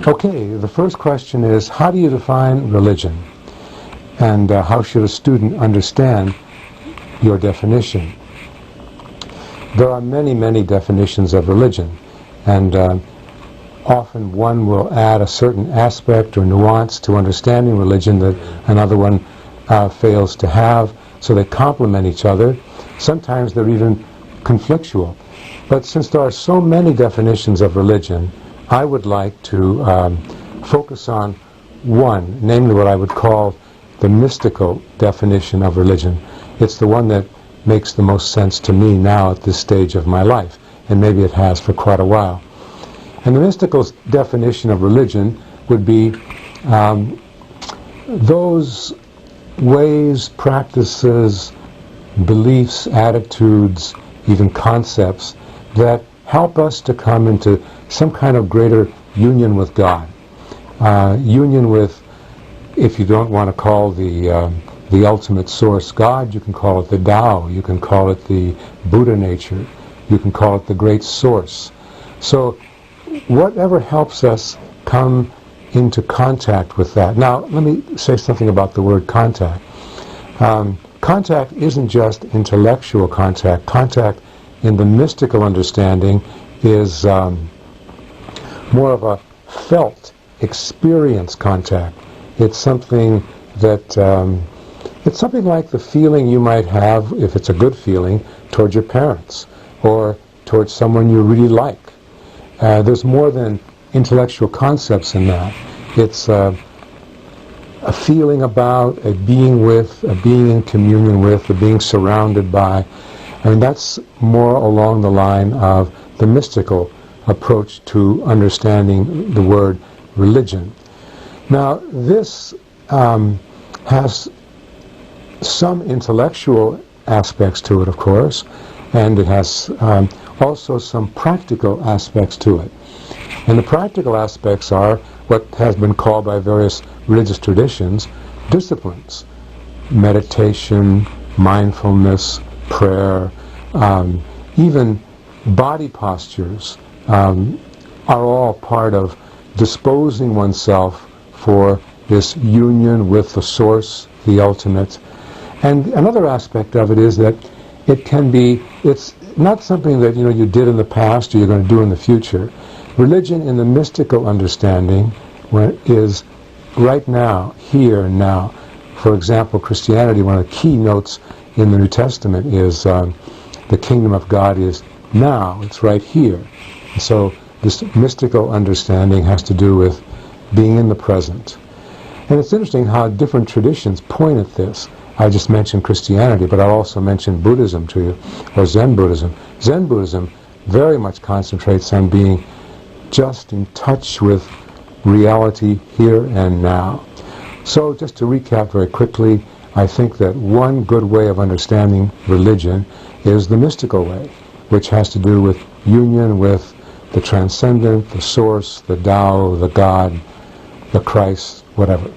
Okay, the first question is, how do you define religion? And how should a student understand your definition? There are many, many definitions of religion, and often one will add a certain aspect or nuance to understanding religion that another one fails to have, so they complement each other. Sometimes they're even conflictual. But since there are so many definitions of religion, I would like to focus on one, namely what I would call the mystical definition of religion. It's the one that makes the most sense to me now at this stage of my life, and maybe it has for quite a while. And the mystical definition of religion would be those ways, practices, beliefs, attitudes, even concepts that help us to come into some kind of greater union with God. Union with, if you don't want to call the ultimate source God, you can call it the Tao, you can call it the Buddha nature, you can call it the great source. So whatever helps us come into contact with that. Now, let me say something about the word contact. Contact isn't just intellectual contact. Contact in the mystical understanding is more of a felt experience contact. It's something that it's something like the feeling you might have, if it's a good feeling, towards your parents or towards someone you really like. There's more than intellectual concepts in that. It's a feeling about, a being with, a being in communion with, a being surrounded by. And that's more along the line of the mystical approach to understanding the word religion. Now, this has some intellectual aspects to it, of course, and it has also some practical aspects to it. And the practical aspects are what has been called by various religious traditions disciplines. Meditation, mindfulness, prayer, even body postures are all part of disposing oneself for this union with the source, the ultimate. And another aspect of it is that it can be, it's not something that you did in the past or you're going to do in the future. Religion in the mystical understanding is right now, here and now. For example, Christianity, one of the key notes in the New Testament is the kingdom of God is now, it's right here. And so this mystical understanding has to do with being in the present. And it's interesting how different traditions point at this. I just mentioned Christianity, but I'll also mention Buddhism to you, or Zen Buddhism. Zen Buddhism very much concentrates on being just in touch with reality here and now. So just to recap very quickly, I think that one good way of understanding religion is the mystical way, which has to do with union with the transcendent, the source, the Tao, the God, the Christ, whatever.